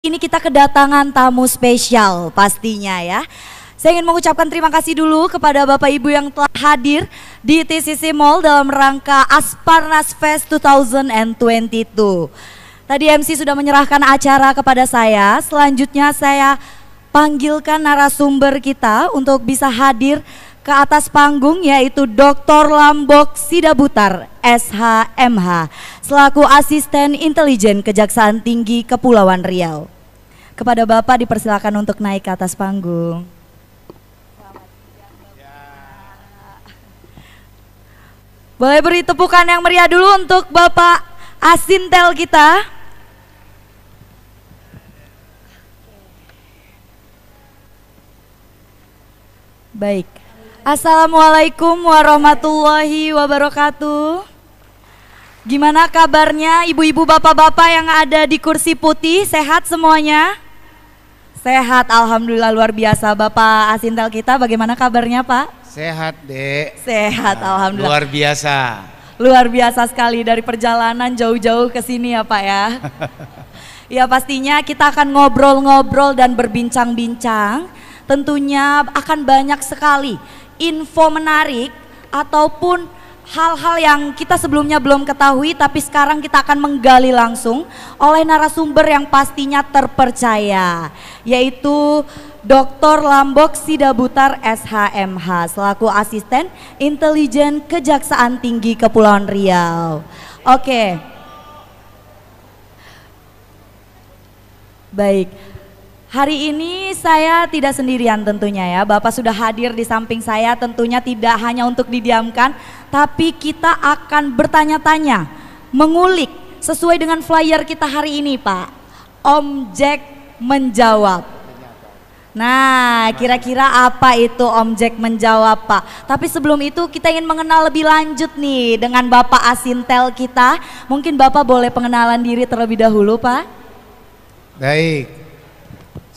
Ini kita kedatangan tamu spesial pastinya ya. Saya ingin mengucapkan terima kasih dulu kepada Bapak Ibu yang telah hadir di TCC Mall dalam rangka Asparnas Fest 2022. Tadi MC sudah menyerahkan acara kepada saya, selanjutnya saya panggilkan narasumber kita untuk bisa hadir ke atas panggung, yaitu Dr. Lambok Sidabutar SHMH selaku Asisten Intelijen Kejaksaan Tinggi Kepulauan Riau. Kepada Bapak dipersilakan untuk naik ke atas panggung. Boleh beri tepukan yang meriah dulu untuk Bapak Asintel kita. Baik. Assalamualaikum warahmatullahi wabarakatuh. Gimana kabarnya ibu-ibu bapak-bapak yang ada di kursi putih? Sehat semuanya? Sehat, alhamdulillah, luar biasa. Bapak Asintel kita bagaimana kabarnya, Pak? Sehat, Dek. Sehat, alhamdulillah. Luar biasa. Luar biasa sekali dari perjalanan jauh-jauh ke sini ya, Pak ya. Ya, pastinya kita akan ngobrol-ngobrol dan berbincang-bincang. Tentunya akan banyak sekali info menarik ataupun hal-hal yang kita sebelumnya belum ketahui, tapi sekarang kita akan menggali langsung oleh narasumber yang pastinya terpercaya, yaitu Dr. Lambok Sidabutar SHMH selaku Asisten Intelijen Kejaksaan Tinggi Kepulauan Riau. Oke. Baik. Hari ini saya tidak sendirian tentunya ya, Bapak sudah hadir di samping saya, tentunya tidak hanya untuk didiamkan, tapi kita akan bertanya-tanya, mengulik sesuai dengan flyer kita hari ini, Pak. Om Jack menjawab. Nah, kira-kira apa itu Om Jack menjawab, Pak? Tapi sebelum itu kita ingin mengenal lebih lanjut nih dengan Bapak Asintel kita. Mungkin Bapak boleh pengenalan diri terlebih dahulu, Pak. Baik.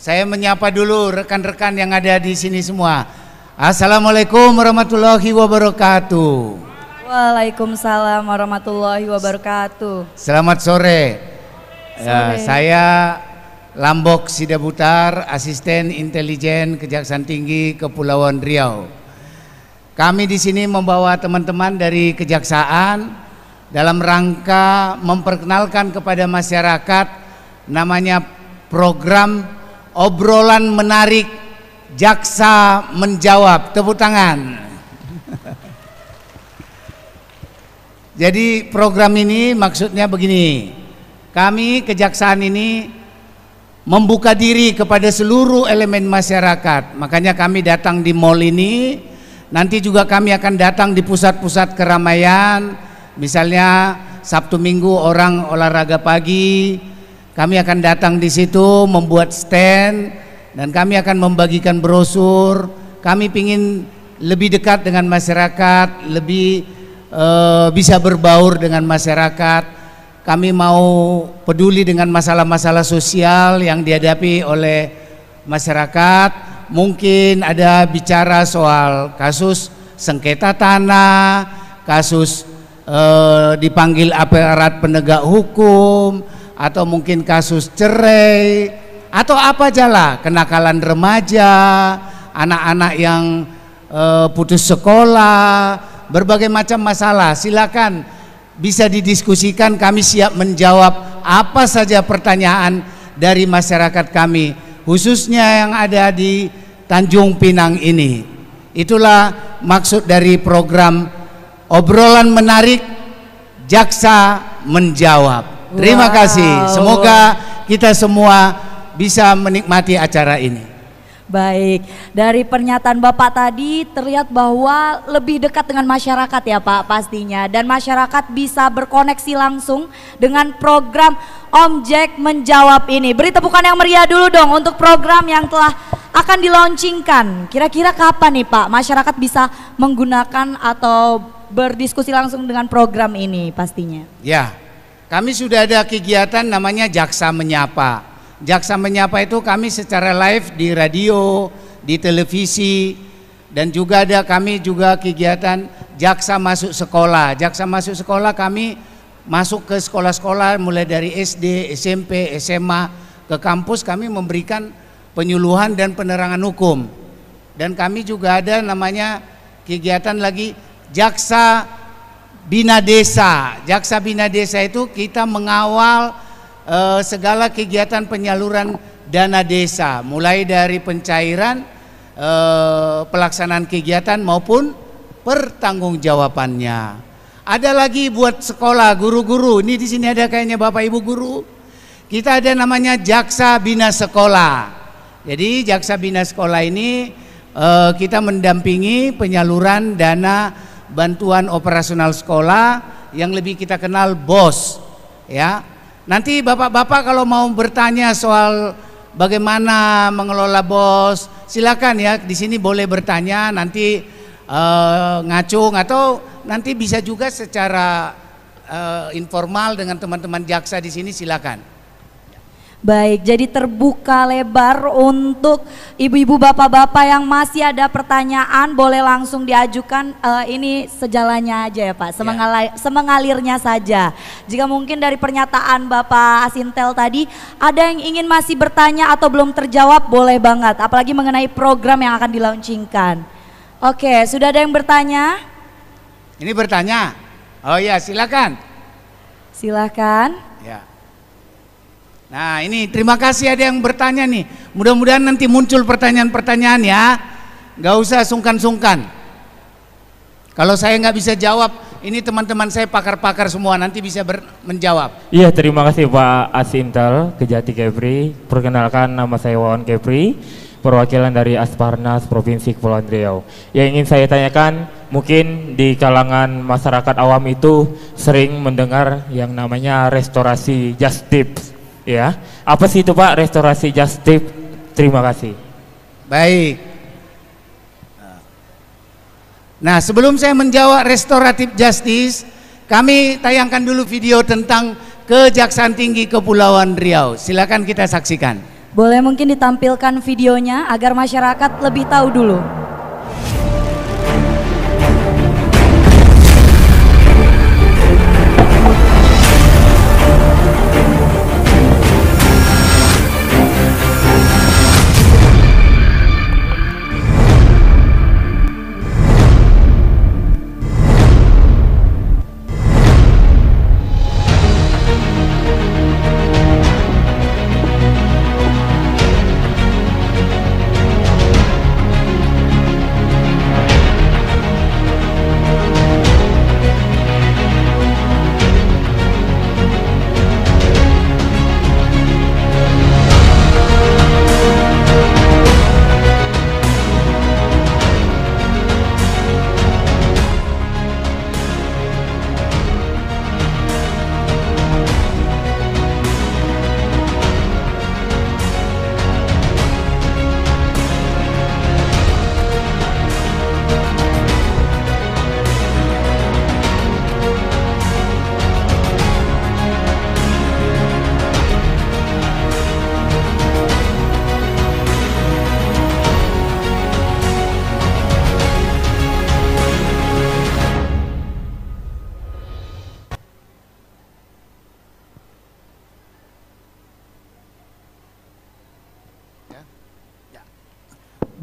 Saya menyapa dulu rekan-rekan yang ada di sini semua. Assalamualaikum warahmatullahi wabarakatuh. Waalaikumsalam warahmatullahi wabarakatuh. Selamat sore. Ya, saya Lambok Sidabutar, Asisten Intelijen Kejaksaan Tinggi Kepulauan Riau. Kami di sini membawa teman-teman dari Kejaksaan dalam rangka memperkenalkan kepada masyarakat namanya program obrolan menarik jaksa menjawab. Tepuk tangan. Jadi program ini maksudnya begini, kami kejaksaan ini membuka diri kepada seluruh elemen masyarakat. Makanya kami datang di mall ini. Nanti juga kami akan datang di pusat-pusat keramaian. Misalnya Sabtu Minggu orang olahraga pagi, kami akan datang di situ membuat stand dan kami akan membagikan brosur. Kami ingin lebih dekat dengan masyarakat, lebih bisa berbaur dengan masyarakat. Kami mau peduli dengan masalah-masalah sosial yang dihadapi oleh masyarakat. Mungkin ada bicara soal kasus sengketa tanah, kasus dipanggil aparat penegak hukum, atau mungkin kasus cerai, atau apa aja lah, kenakalan remaja, anak-anak yang putus sekolah, berbagai macam masalah. Silakan bisa didiskusikan, kami siap menjawab apa saja pertanyaan dari masyarakat kami, khususnya yang ada di Tanjung Pinang ini. Itulah maksud dari program obrolan menarik jaksa menjawab. Terima kasih, semoga kita semua bisa menikmati acara ini. Baik, dari pernyataan Bapak tadi terlihat bahwa lebih dekat dengan masyarakat ya Pak pastinya. Dan masyarakat bisa berkoneksi langsung dengan program Om Jack menjawab ini. Beri tepukan yang meriah dulu dong untuk program yang telah akan dilaunchingkan. Kira-kira kapan nih Pak masyarakat bisa menggunakan atau berdiskusi langsung dengan program ini pastinya? Ya. Kami sudah ada kegiatan namanya Jaksa Menyapa. Jaksa Menyapa itu kami secara live di radio, di televisi, dan juga ada kami juga kegiatan Jaksa Masuk Sekolah. Jaksa Masuk Sekolah kami masuk ke sekolah-sekolah mulai dari SD, SMP, SMA, ke kampus kami memberikan penyuluhan dan penerangan hukum. Dan kami juga ada namanya kegiatan lagi Jaksa Bina Desa. Jaksa Bina Desa itu kita mengawal segala kegiatan penyaluran dana desa, mulai dari pencairan, pelaksanaan kegiatan maupun pertanggungjawabannya. Ada lagi buat sekolah, guru-guru. Ini di sini ada kayaknya Bapak Ibu guru. Kita ada namanya Jaksa Bina Sekolah. Jadi Jaksa Bina Sekolah ini kita mendampingi penyaluran dana bantuan operasional sekolah yang lebih kita kenal BOS. Ya, nanti bapak-bapak kalau mau bertanya soal bagaimana mengelola BOS, silakan ya, di sini boleh bertanya. Nanti ngacung atau nanti bisa juga secara informal dengan teman-teman jaksa di sini, silakan. Baik, jadi terbuka lebar untuk ibu-ibu bapak-bapak yang masih ada pertanyaan, boleh langsung diajukan. Ini sejalannya aja ya Pak, semengalirnya saja. Jika mungkin dari pernyataan Bapak Asintel tadi ada yang ingin masih bertanya atau belum terjawab, boleh banget, apalagi mengenai program yang akan dilaunchingkan. Oke, sudah ada yang bertanya? Ini bertanya? Oh ya, silakan. Silakan. Ya. Nah ini terima kasih ada yang bertanya nih. Mudah-mudahan nanti muncul pertanyaan-pertanyaan ya. Gak usah sungkan-sungkan. Kalau saya nggak bisa jawab, ini teman-teman saya pakar-pakar semua nanti bisa menjawab. Iya, terima kasih Pak Asintel, Kejati Kepri. Perkenalkan, nama saya Wawan Kepri, perwakilan dari Asparnas Provinsi Kepulauan Riau. Yang ingin saya tanyakan, mungkin di kalangan masyarakat awam itu sering mendengar yang namanya restorasi just tips. Ya, apa sih itu Pak restorasi just tip? Terima kasih. Baik. Nah, sebelum saya menjawab restoratif justice, kami tayangkan dulu video tentang Kejaksaan Tinggi Kepulauan Riau. Silakan kita saksikan. Boleh mungkin ditampilkan videonya agar masyarakat lebih tahu dulu.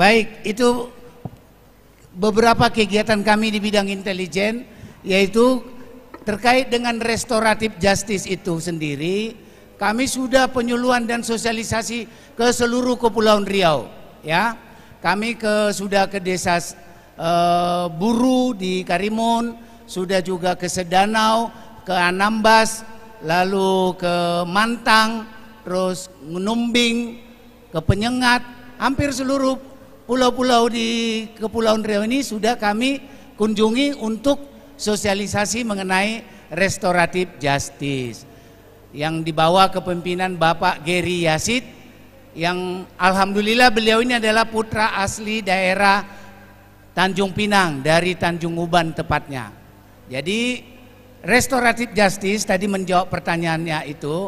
Baik, itu beberapa kegiatan kami di bidang intelijen, yaitu terkait dengan restoratif justice itu sendiri. Kami sudah penyuluhan dan sosialisasi ke seluruh Kepulauan Riau, ya. Kami sudah ke desa Buru di Karimun, sudah juga ke Sedanau, ke Anambas, lalu ke Mantang, terus Menumbing, ke Penyengat, hampir seluruh pulau-pulau di Kepulauan Riau ini sudah kami kunjungi untuk sosialisasi mengenai restoratif justice yang dibawa kepemimpinan Bapak Gary Yasid, yang alhamdulillah beliau ini adalah putra asli daerah Tanjung Pinang, dari Tanjung Uban tepatnya. Jadi restoratif justice tadi menjawab pertanyaannya itu,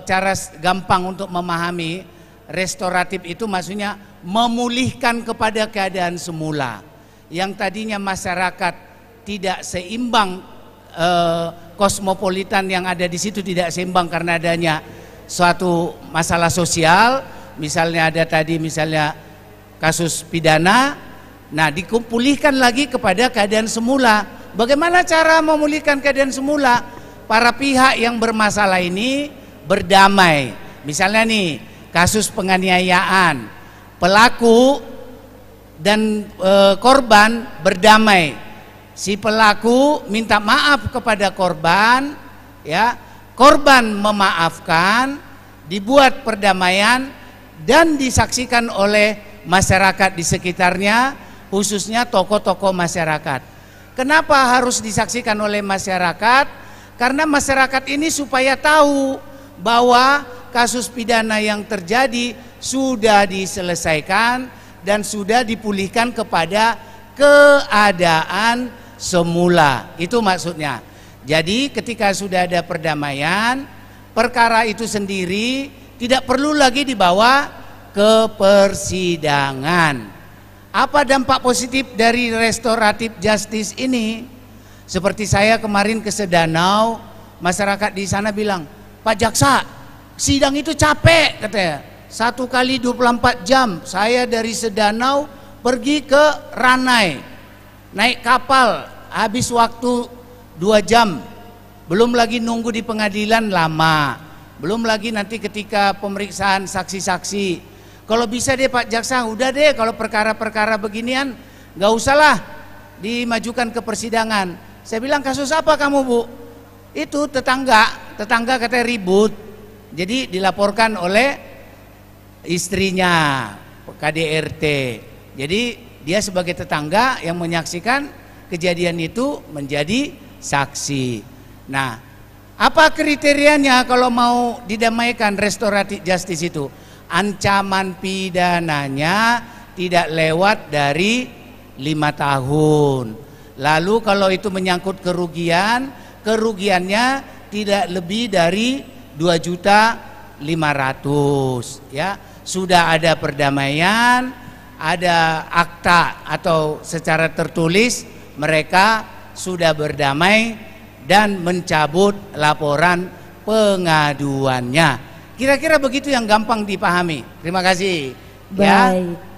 cara gampang untuk memahami restoratif itu maksudnya memulihkan kepada keadaan semula. Yang tadinya masyarakat tidak seimbang, kosmopolitan yang ada di situ tidak seimbang karena adanya suatu masalah sosial, misalnya ada tadi misalnya kasus pidana, nah dikumpulkan lagi kepada keadaan semula. Bagaimana cara memulihkan keadaan semula? Para pihak yang bermasalah ini berdamai. Misalnya nih, kasus penganiayaan, pelaku dan korban berdamai. Si pelaku minta maaf kepada korban, ya, korban memaafkan, dibuat perdamaian dan disaksikan oleh masyarakat di sekitarnya, khususnya tokoh-tokoh masyarakat. Kenapa harus disaksikan oleh masyarakat? Karena masyarakat ini supaya tahu bahwa kasus pidana yang terjadi sudah diselesaikan dan sudah dipulihkan kepada keadaan semula. Itu maksudnya. Jadi ketika sudah ada perdamaian, perkara itu sendiri tidak perlu lagi dibawa ke persidangan. Apa dampak positif dari restoratif justice ini? Seperti saya kemarin ke Sedanau, masyarakat di sana bilang, "Pak Jaksa, sidang itu capek," katanya. 1 kali 24 jam saya dari Sedanau pergi ke Ranai, naik kapal, habis waktu 2 jam, belum lagi nunggu di pengadilan lama, belum lagi nanti ketika pemeriksaan saksi-saksi. Kalau bisa deh Pak Jaksa, udah deh kalau perkara-perkara beginian gak usahlah dimajukan ke persidangan. Saya bilang, kasus apa kamu Bu? Itu tetangga katanya ribut, jadi dilaporkan oleh istrinya KDRT. Jadi dia sebagai tetangga yang menyaksikan kejadian itu menjadi saksi. Nah, apa kriterianya kalau mau didamaikan restoratif justice itu? Ancaman pidananya tidak lewat dari 5 tahun. Lalu kalau itu menyangkut kerugian, kerugiannya tidak lebih dari 2.500.000, ya. Sudah ada perdamaian, ada akta atau secara tertulis mereka sudah berdamai dan mencabut laporan pengaduannya. Kira-kira begitu yang gampang dipahami. Terima kasih. Baik.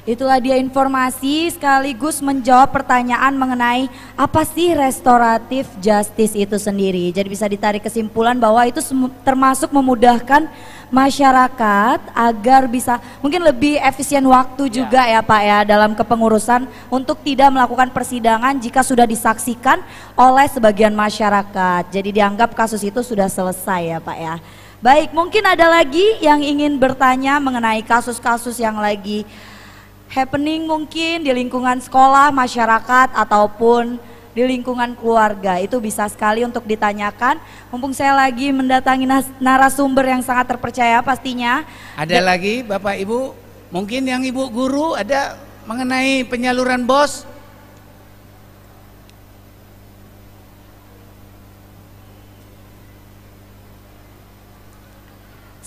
Itulah dia informasi sekaligus menjawab pertanyaan mengenai apa sih restoratif justice itu sendiri. Jadi bisa ditarik kesimpulan bahwa itu termasuk memudahkan masyarakat agar bisa mungkin lebih efisien waktu juga ya Pak ya dalam kepengurusan untuk tidak melakukan persidangan jika sudah disaksikan oleh sebagian masyarakat. Jadi dianggap kasus itu sudah selesai ya Pak ya. Baik, mungkin ada lagi yang ingin bertanya mengenai kasus-kasus yang lagi happening mungkin di lingkungan sekolah, masyarakat, ataupun di lingkungan keluarga. Itu bisa sekali untuk ditanyakan. Mumpung saya lagi mendatangi narasumber yang sangat terpercaya pastinya. Ada lagi Bapak Ibu, mungkin yang Ibu guru ada mengenai penyaluran BOS?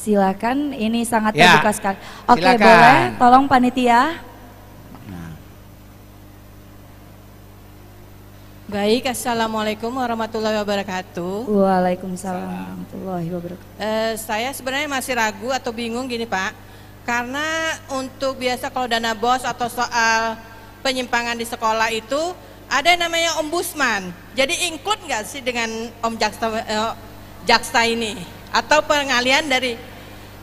Silakan, ini sangat terbuka sekali. Oke, silakan. boleh, tolong panitia. Baik, assalamualaikum warahmatullahi wabarakatuh. Waalaikumsalam warahmatullahi wabarakatuh. Saya sebenarnya masih ragu atau bingung gini Pak, karena untuk biasa kalau dana BOS atau soal penyimpangan di sekolah itu ada yang namanya ombudsman. Jadi include nggak sih dengan Om Jaksa ini? Atau pengalian dari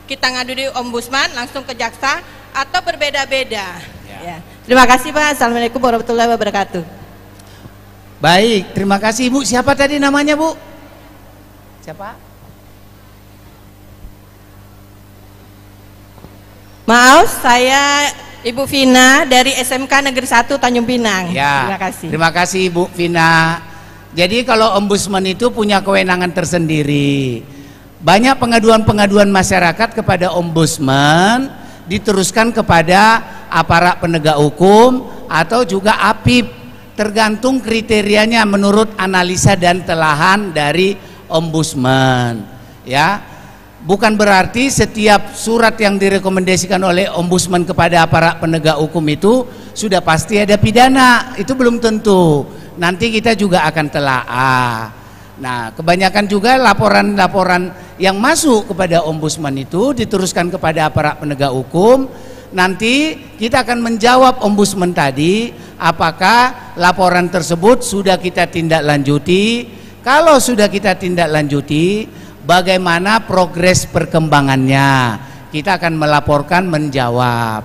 kita ngadu di ombudsman langsung ke jaksa atau berbeda-beda? Ya. Terima kasih Pak. Assalamualaikum warahmatullahi wabarakatuh. Baik, terima kasih Bu. Siapa tadi namanya Bu? Siapa? Maaf, saya Ibu Vina dari SMK Negeri 1 Tanjung Pinang. Ya, terima kasih. Terima kasih Bu Vina. Jadi kalau ombudsman itu punya kewenangan tersendiri. Banyak pengaduan-pengaduan masyarakat kepada ombudsman diteruskan kepada aparat penegak hukum atau juga APIP, tergantung kriterianya menurut analisa dan telahan dari ombudsman. Ya, bukan berarti setiap surat yang direkomendasikan oleh ombudsman kepada aparat penegak hukum itu sudah pasti ada pidana. Itu belum tentu. Nanti kita juga akan telaah. Nah, kebanyakan juga laporan-laporan yang masuk kepada ombudsman itu diteruskan kepada aparat penegak hukum. Nanti kita akan menjawab ombudsman tadi, apakah laporan tersebut sudah kita tindak lanjuti. Kalau sudah kita tindak lanjuti, bagaimana progres perkembangannya, kita akan melaporkan, menjawab.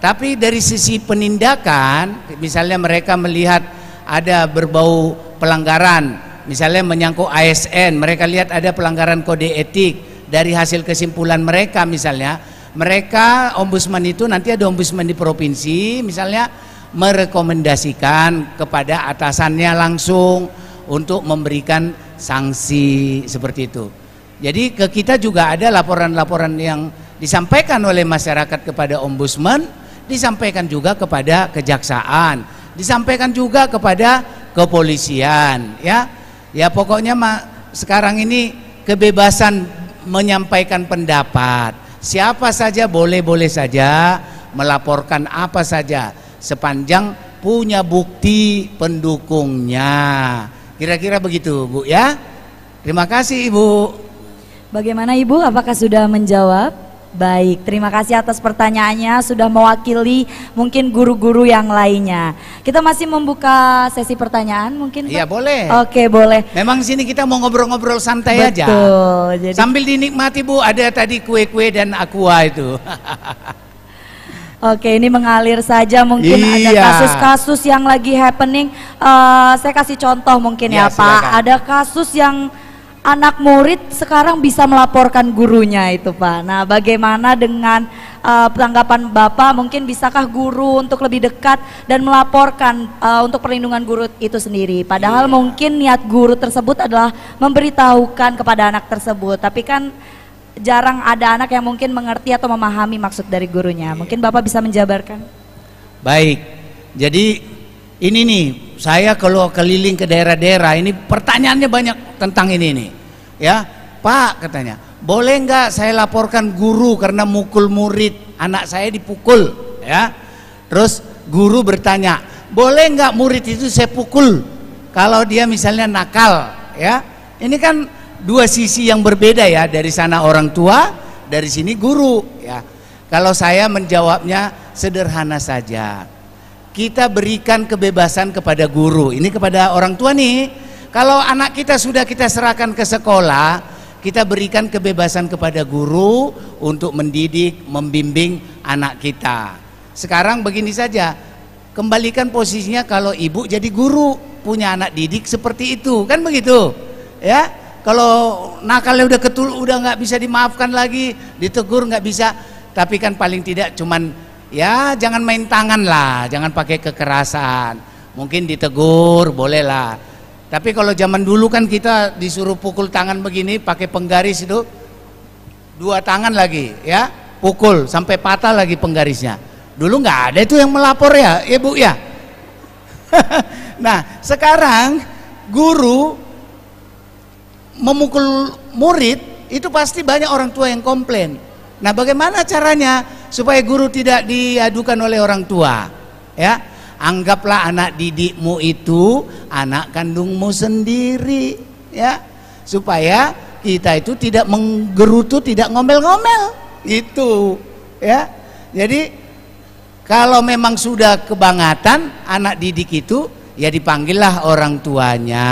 Tapi dari sisi penindakan, misalnya mereka melihat ada berbau pelanggaran, misalnya menyangkut ASN, mereka lihat ada pelanggaran kode etik, dari hasil kesimpulan mereka misalnya, mereka ombudsman itu nanti ada ombudsman di provinsi misalnya merekomendasikan kepada atasannya langsung untuk memberikan sanksi seperti itu. Jadi ke kita juga ada laporan-laporan yang disampaikan oleh masyarakat kepada ombudsman, disampaikan juga kepada kejaksaan, disampaikan juga kepada kepolisian, ya. Ya pokoknya sekarang ini kebebasan menyampaikan pendapat. Siapa saja boleh-boleh saja melaporkan apa saja sepanjang punya bukti pendukungnya. Kira-kira begitu, Bu, ya. Terima kasih, Ibu. Bagaimana Ibu? Apakah sudah menjawab? Baik, terima kasih atas pertanyaannya, sudah mewakili mungkin guru-guru yang lainnya. Kita masih membuka sesi pertanyaan mungkin, Pak? Iya, boleh. Oke, boleh. Memang sini kita mau ngobrol-ngobrol santai aja. Betul. Jadi... Sambil dinikmati, Bu, ada tadi kue-kue dan aqua itu. Oke, ini mengalir saja mungkin ada kasus-kasus yang lagi happening. Saya kasih contoh mungkin ya, Pak. Silakan. Ada kasus yang anak murid sekarang bisa melaporkan gurunya itu, Pak. Nah, bagaimana dengan tanggapan Bapak? Mungkin bisakah guru untuk lebih dekat dan melaporkan untuk perlindungan guru itu sendiri? Padahal mungkin niat guru tersebut adalah memberitahukan kepada anak tersebut, tapi kan jarang ada anak yang mungkin mengerti atau memahami maksud dari gurunya. Mungkin Bapak bisa menjabarkan. Baik, jadi ini nih, saya kalau keliling ke daerah-daerah ini pertanyaannya banyak tentang ini nih, ya. Pak, katanya, boleh nggak saya laporkan guru karena mukul murid, anak saya dipukul, ya. Terus guru bertanya, boleh nggak murid itu saya pukul kalau dia misalnya nakal, ya. Ini kan dua sisi yang berbeda ya, dari sana orang tua, dari sini guru, ya. Kalau saya menjawabnya sederhana saja. Kita berikan kebebasan kepada guru. Ini kepada orang tua nih. Kalau anak kita sudah kita serahkan ke sekolah, kita berikan kebebasan kepada guru untuk mendidik, membimbing anak kita. Sekarang begini saja, kembalikan posisinya kalau ibu jadi guru, punya anak didik seperti itu, kan begitu, ya. Kalau nakalnya udah nggak bisa dimaafkan lagi, ditegur nggak bisa, tapi kan paling tidak cuman ya jangan main tangan lah, jangan pakai kekerasan. Mungkin ditegur boleh lah. Tapi kalau zaman dulu kan kita disuruh pukul tangan begini pakai penggaris itu, dua tangan lagi ya, pukul sampai patah lagi penggarisnya. Dulu nggak ada itu yang melapor ya, Bu ya. Nah sekarang guru memukul murid itu pasti banyak orang tua yang komplain. Nah bagaimana caranya supaya guru tidak diadukan oleh orang tua, ya? Anggaplah anak didikmu itu anak kandungmu sendiri, ya, supaya kita itu tidak menggerutu, tidak ngomel-ngomel, itu, ya. Jadi kalau memang sudah kebangetan anak didik itu, ya dipanggillah orang tuanya.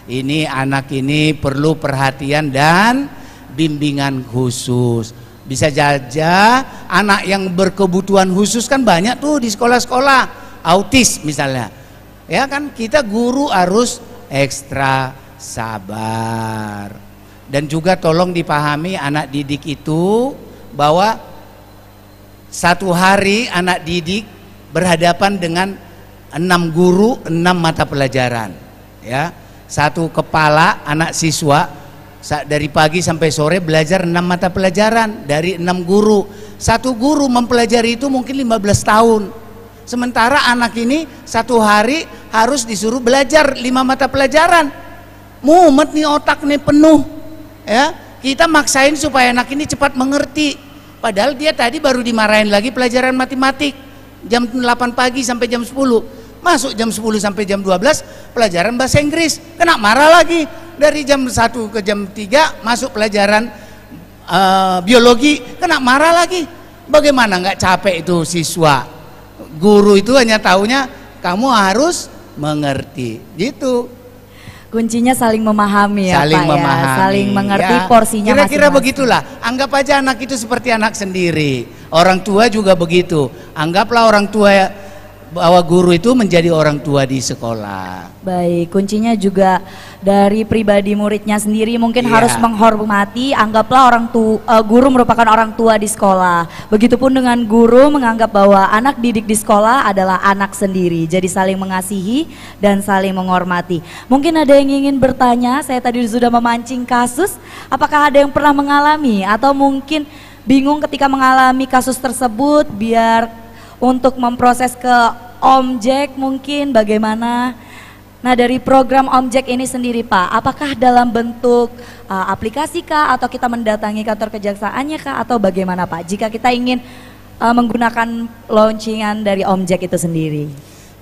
Ini anak ini perlu perhatian dan bimbingan khusus. Bisa saja anak yang berkebutuhan khusus kan banyak tuh di sekolah-sekolah, autis misalnya, ya kan, kita guru harus ekstra sabar. Dan juga tolong dipahami anak didik itu bahwa satu hari anak didik berhadapan dengan 6 guru, 6 mata pelajaran, ya. Satu kepala anak siswa dari pagi sampai sore belajar 6 mata pelajaran dari 6 guru. Satu guru mempelajari itu mungkin 15 tahun. Sementara anak ini satu hari harus disuruh belajar 5 mata pelajaran. Mumet nih, otak nih penuh, ya. Kita maksain supaya anak ini cepat mengerti, padahal dia tadi baru dimarahin lagi pelajaran matematik jam 8 pagi sampai jam 10. Masuk jam 10 sampai jam 12 pelajaran bahasa Inggris, kena marah lagi. dari jam 1 ke jam 3 masuk pelajaran biologi, kena marah lagi. Bagaimana nggak capek itu siswa? Guru itu hanya taunya kamu harus mengerti, gitu. Kuncinya saling memahami ya Saling Pak memahami, ya, saling mengerti ya. porsinya Kira-kira masing-masing. begitulah. Anggap aja anak itu seperti anak sendiri. Orang tua juga begitu. Anggaplah orang tua bahwa guru itu menjadi orang tua di sekolah. Baik, kuncinya juga dari pribadi muridnya sendiri mungkin Iya. harus menghormati, anggaplah guru merupakan orang tua di sekolah. Begitupun dengan guru menganggap bahwa anak didik di sekolah adalah anak sendiri. Jadi saling mengasihi dan saling menghormati. Mungkin ada yang ingin bertanya, saya tadi sudah memancing kasus, apakah ada yang pernah mengalami atau mungkin bingung ketika mengalami kasus tersebut biar untuk memproses ke Om Jack mungkin bagaimana? Nah dari program Om Jack ini sendiri Pak, apakah dalam bentuk aplikasi kah atau kita mendatangi kantor kejaksaannya kah atau bagaimana Pak? Jika kita ingin menggunakan launcingan dari Om Jack itu sendiri.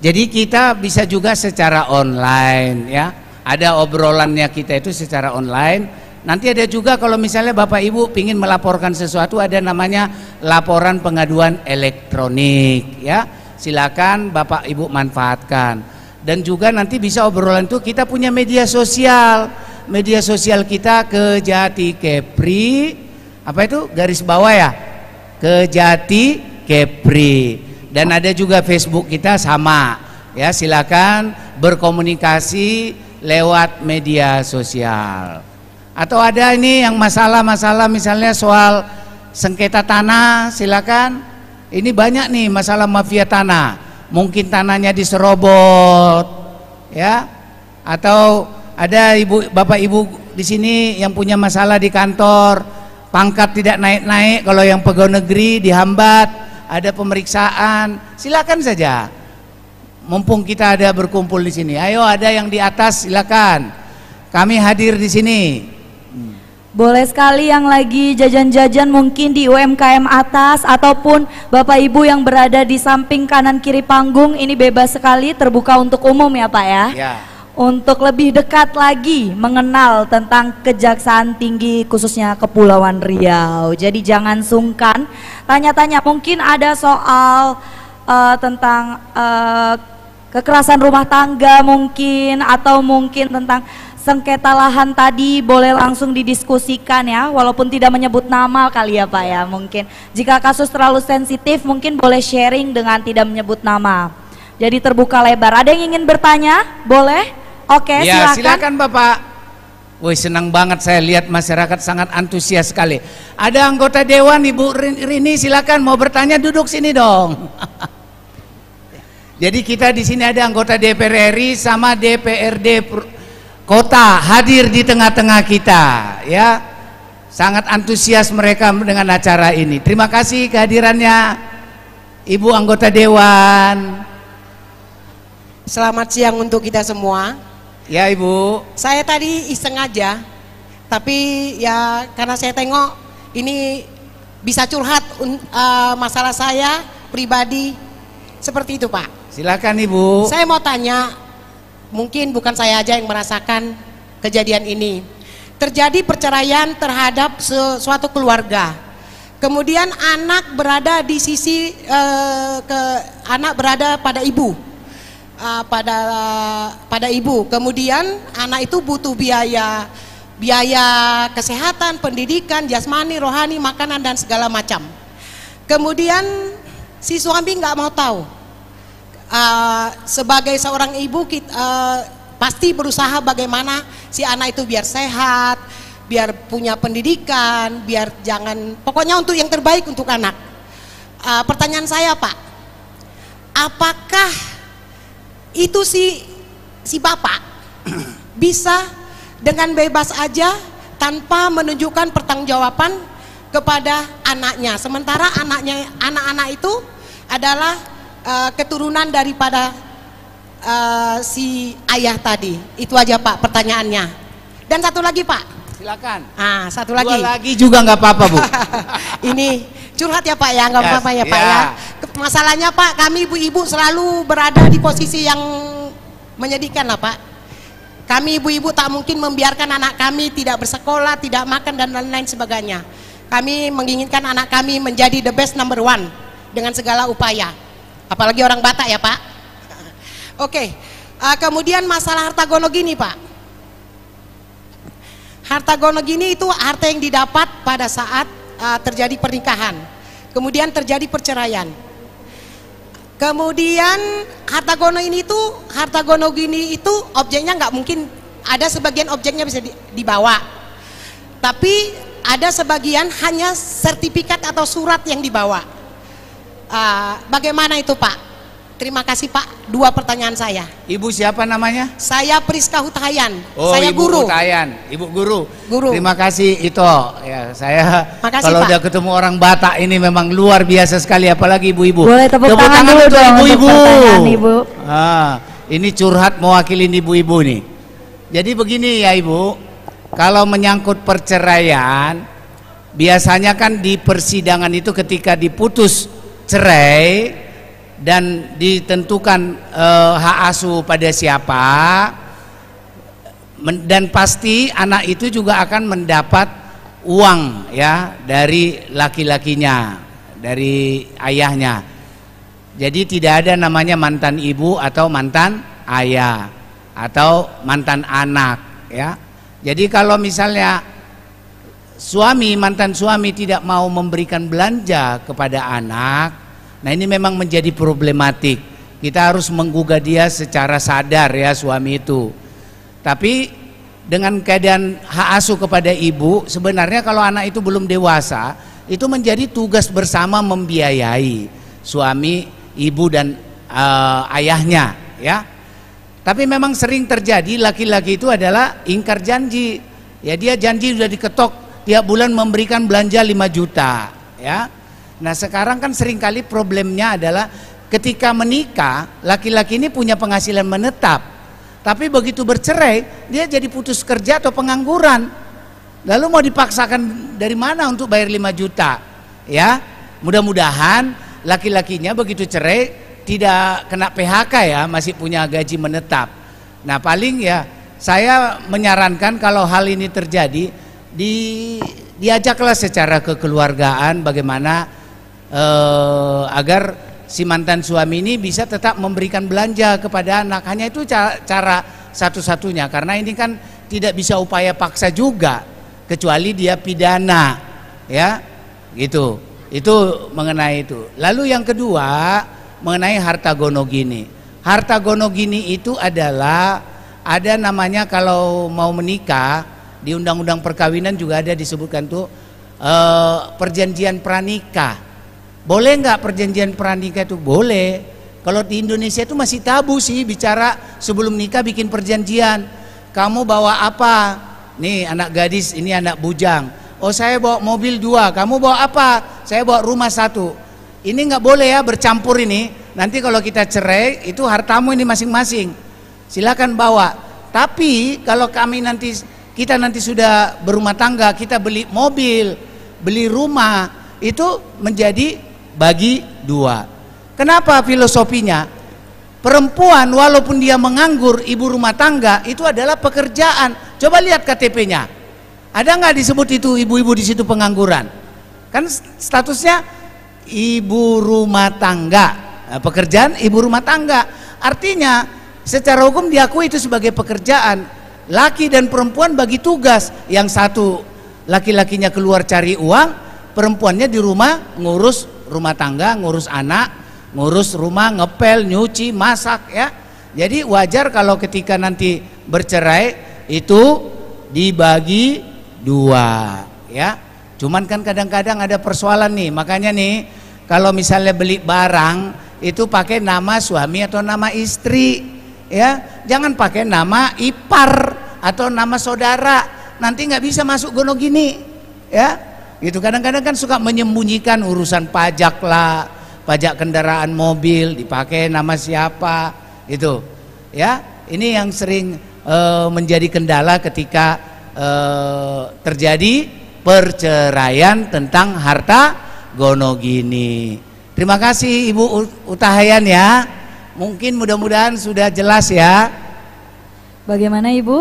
Jadi kita bisa juga secara online ya. Ada obrolannya kita itu secara online. Nanti ada juga kalau misalnya Bapak Ibu ingin melaporkan sesuatu, ada namanya laporan pengaduan elektronik ya. Silakan Bapak Ibu manfaatkan. Dan juga nanti bisa obrolan itu kita punya media sosial. Media sosial kita Kejati Kepri, apa itu garis bawah ya, Kejati Kepri. Dan ada juga Facebook kita sama ya. Silakan berkomunikasi lewat media sosial. Atau ada ini yang masalah-masalah misalnya soal sengketa tanah, silakan. Ini banyak nih masalah mafia tanah. Mungkin tanahnya diserobot, ya. Atau ada bapak ibu di sini yang punya masalah di kantor, pangkat tidak naik-naik. Kalau yang pegawai negeri dihambat, ada pemeriksaan. Silakan saja. Mumpung kita ada berkumpul di sini. Ayo ada yang di atas silakan. Kami hadir di sini. Boleh sekali yang lagi jajan-jajan mungkin di UMKM atas ataupun Bapak Ibu yang berada di samping kanan kiri panggung, ini bebas sekali, terbuka untuk umum ya Pak ya. Ya. Untuk lebih dekat lagi mengenal tentang Kejaksaan Tinggi khususnya Kepulauan Riau. Jadi jangan sungkan tanya-tanya, mungkin ada soal tentang kekerasan rumah tangga mungkin, atau mungkin tentang sengketa lahan tadi, boleh langsung didiskusikan ya, walaupun tidak menyebut nama kali ya Pak ya. Mungkin jika kasus terlalu sensitif mungkin boleh sharing dengan tidak menyebut nama. Jadi terbuka lebar. Ada yang ingin bertanya? Boleh? Oke, Ya, silakan. silakan Bapak. Wih, senang banget saya lihat masyarakat sangat antusias sekali. Ada anggota dewan Ibu Rini, silakan mau bertanya, duduk sini dong. Jadi kita di sini ada anggota DPR RI sama DPRD Kota hadir di tengah-tengah kita ya. Sangat antusias mereka dengan acara ini. Terima kasih kehadirannya Ibu anggota dewan. Selamat siang untuk kita semua. Ya Ibu. Saya tadi iseng aja, tapi ya karena saya tengok ini bisa curhat masalah saya pribadi seperti itu Pak. Silakan Ibu. Saya mau tanya, mungkin bukan saya aja yang merasakan kejadian ini. Terjadi perceraian terhadap suatu keluarga. Kemudian anak berada di sisi anak berada pada ibu. Pada ibu. Kemudian anak itu butuh biaya kesehatan, pendidikan, jasmani, rohani, makanan dan segala macam. Kemudian si suami nggak mau tahu. Sebagai seorang ibu pasti berusaha bagaimana si anak itu biar sehat, biar punya pendidikan, biar jangan, pokoknya untuk yang terbaik untuk anak. Pertanyaan saya Pak, apakah itu si bapak bisa dengan bebas aja tanpa menunjukkan pertanggungjawaban kepada anaknya, sementara anak-anak itu adalah keturunan daripada si ayah tadi. Itu aja Pak pertanyaannya. Dan satu lagi Pak. Silakan. Satu lagi. Dua lagi juga nggak apa-apa Bu. Ini curhat ya Pak ya, nggak apa-apa ya Pak ya. ya. Masalahnya Pak, kami ibu-ibu selalu berada di posisi yang menyedihkan lah Pak. Kami ibu-ibu tak mungkin membiarkan anak kami tidak bersekolah, tidak makan dan lain-lain sebagainya. Kami menginginkan anak kami menjadi the best number one dengan segala upaya. Apalagi orang Batak ya Pak. Oke, kemudian masalah harta gono gini Pak. Harta gono gini itu harta yang didapat pada saat terjadi pernikahan, kemudian terjadi perceraian. Kemudian harta gono gini itu objeknya nggak mungkin, ada sebagian objeknya bisa dibawa, tapi ada sebagian hanya sertifikat atau surat yang dibawa. Bagaimana itu Pak? Terima kasih Pak. 2 pertanyaan saya. Ibu siapa namanya? Saya Priska Hutahayan. Oh, saya Ibu guru. Hutahayan. Ibu guru. Guru. Terima kasih itu. Ya, saya Makasih, kalau Pak. udah ketemu orang Batak ini memang luar biasa sekali, apalagi ibu-ibu. Boleh tepuk tangan dulu untuk dong ibu-ibu. untuk pertanyaan Ibu. Ini curhat mewakili ibu-ibu nih. Jadi begini ya Ibu, kalau menyangkut perceraian, biasanya kan di persidangan itu ketika diputus cerai dan ditentukan hak asuh pada siapa, dan pasti anak itu juga akan mendapat uang ya dari laki-lakinya, dari ayahnya. Jadi tidak ada namanya mantan ibu atau mantan ayah atau mantan anak ya. Jadi kalau misalnya mantan suami tidak mau memberikan belanja kepada anak, nah ini memang menjadi problematik. Kita harus menggugah dia secara sadar ya, suami itu. Tapi dengan keadaan hak asuh kepada ibu, sebenarnya kalau anak itu belum dewasa, itu menjadi tugas bersama membiayai suami, ibu dan ayahnya ya. Tapi memang sering terjadi laki-laki itu adalah ingkar janji. Ya dia janji sudah diketok tiap bulan memberikan belanja 5 juta ya. Nah sekarang kan seringkali problemnya adalah ketika menikah, laki-laki ini punya penghasilan menetap, tapi begitu bercerai dia jadi putus kerja atau pengangguran. Lalu mau dipaksakan dari mana untuk bayar 5 juta ya. Mudah-mudahan laki-lakinya begitu cerai tidak kena PHK ya, masih punya gaji menetap. Nah paling ya saya menyarankan kalau hal ini terjadi, diajaklah secara kekeluargaan bagaimana agar si mantan suami ini bisa tetap memberikan belanja kepada anak. Hanya itu cara satu-satunya, karena ini kan tidak bisa upaya paksa juga, kecuali dia pidana ya gitu. Itu mengenai itu. Lalu yang kedua mengenai harta gono gini. Harta gono gini itu adalah ada namanya kalau mau menikah di undang-undang perkawinan juga ada disebutkan tuh perjanjian pranikah. Boleh nggak perjanjian pranikah itu? Boleh. Kalau di Indonesia itu masih tabu sih bicara sebelum nikah bikin perjanjian. Kamu bawa apa? Nih anak gadis, ini anak bujang. Oh saya bawa mobil 2, kamu bawa apa? Saya bawa rumah 1. Ini nggak boleh ya bercampur ini. Nanti kalau kita cerai itu hartamu ini masing-masing. Silakan bawa. Tapi kalau kita nanti sudah berumah tangga, kita beli mobil, beli rumah, itu menjadi bagi 2. Kenapa filosofinya? Perempuan walaupun dia menganggur, ibu rumah tangga, itu adalah pekerjaan. Coba lihat KTP-nya. Ada nggak disebut itu ibu-ibu di situ pengangguran? Kan statusnya ibu rumah tangga. Nah, pekerjaan ibu rumah tangga. Artinya secara hukum diakui itu sebagai pekerjaan. Laki dan perempuan bagi tugas. Yang satu laki-lakinya keluar cari uang, perempuannya di rumah ngurus rumah tangga, ngurus anak, ngurus rumah, ngepel, nyuci, masak ya. Jadi wajar kalau ketika nanti bercerai itu dibagi 2 ya. Cuman kan kadang-kadang ada persoalan nih. Makanya nih kalau misalnya beli barang itu pakai nama suami atau nama istri ya. Jangan pakai nama ipar atau nama saudara. Nanti nggak bisa masuk gono gini ya. Gitu kadang-kadang kan suka menyembunyikan urusan pajak lah, pajak kendaraan mobil dipakai nama siapa itu ya. Ini yang sering menjadi kendala ketika terjadi perceraian tentang harta gono gini. Terima kasih Ibu Hutahayan ya. Mungkin mudah-mudahan sudah jelas ya. Bagaimana Ibu?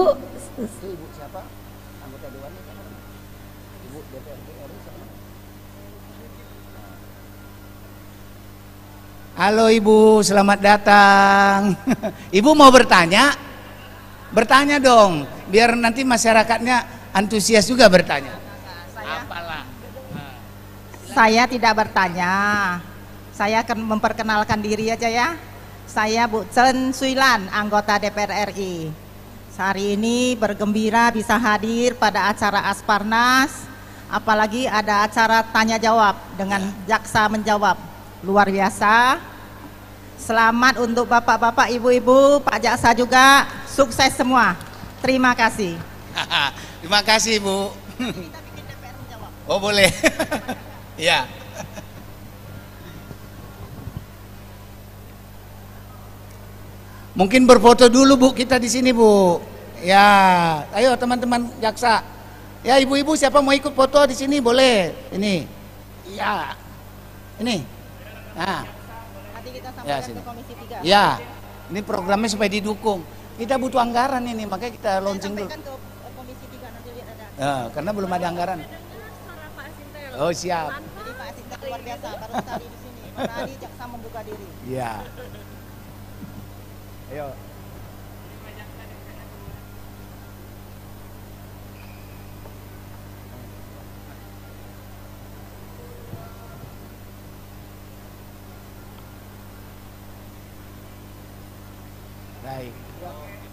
Ibu siapa? Anggota dewannya siapa? Ibu DPRD RI siapa? Halo Ibu, selamat datang. Ibu mau bertanya? Bertanya dong, biar nanti masyarakatnya antusias juga bertanya. Apalah. Saya tidak bertanya. Saya akan memperkenalkan diri aja ya. Saya Bu Chen Suilan, anggota DPR RI. Hari ini bergembira bisa hadir pada acara Asparnas, apalagi ada acara tanya jawab dengan jaksa menjawab. Luar biasa. Selamat untuk bapak-bapak, ibu-ibu, Pak Jaksa juga, sukses semua. Terima kasih. Terima kasih Bu. Kita bikin DPR menjawab. Oh boleh. Ya. Mungkin berfoto dulu Bu kita di sini Bu. Ya, ayo teman-teman jaksa. Ya ibu-ibu siapa mau ikut foto di sini boleh. Ini. Ya. Ini. Nah. Nanti kita Ya, sampaikan sini. ke Komisi 3. Ya. Ini programnya supaya didukung. Kita butuh anggaran ini, makanya kita launching dulu. Sampaikan ke Komisi 3 nanti lihat ada. Ya, karena belum ada anggaran. Oh siap. Jadi Pak Asinta luar biasa, baru sekali di sini. Tadi jaksa membuka diri. Ya. Ayo. Baik.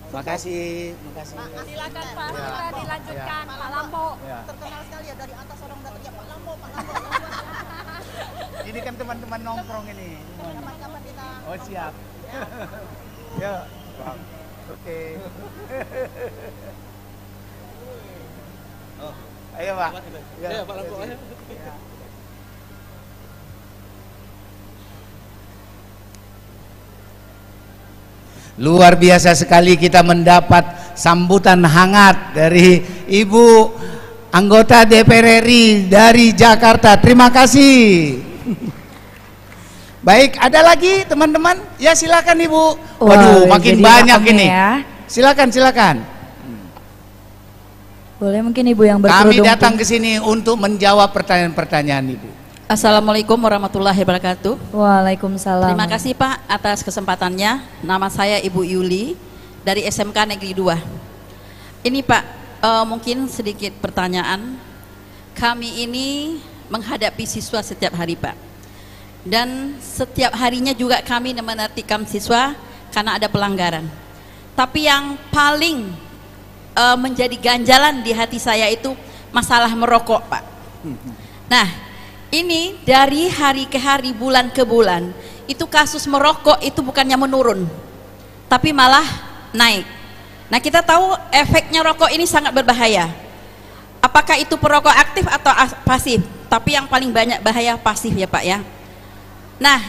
Makasih, makasih. Silakan Pak, Ya. kita dilanjutkan Pak Lampo. Ya. Terkenal sekali ya, dari atas orang udah teriak Pak Lambo, Pak Lambo. Ini kan teman-teman nongkrong ini. Kapan-kapan kita. Oh siap. Ya. Oke. Oh, ayo Pak. Ya, Pak Lampu. Luar biasa sekali kita mendapat sambutan hangat dari Ibu anggota DPR RI dari Jakarta. Terima kasih. Baik, ada lagi teman-teman? Ya silakan Ibu. Waduh, Wah, makin jadi banyak rakemnya ini. ya. Silakan, silakan. Boleh mungkin Ibu yang Kami berkerudung datang pink. ke sini untuk menjawab pertanyaan-pertanyaan Ibu. Assalamualaikum warahmatullahi wabarakatuh. Waalaikumsalam. Terima kasih Pak atas kesempatannya. Nama saya Ibu Yuli dari SMK Negeri 2. Ini Pak, mungkin sedikit pertanyaan. Kami ini menghadapi siswa setiap hari Pak. Dan setiap harinya juga kami menertibkan siswa karena ada pelanggaran. Tapi yang paling menjadi ganjalan di hati saya itu masalah merokok Pak. Nah, ini dari hari ke hari, bulan ke bulan, itu kasus merokok itu bukannya menurun, tapi malah naik. Nah, kita tahu efeknya rokok ini sangat berbahaya. Apakah itu perokok aktif atau pasif? Tapi yang paling banyak bahaya pasif ya Pak ya. Nah,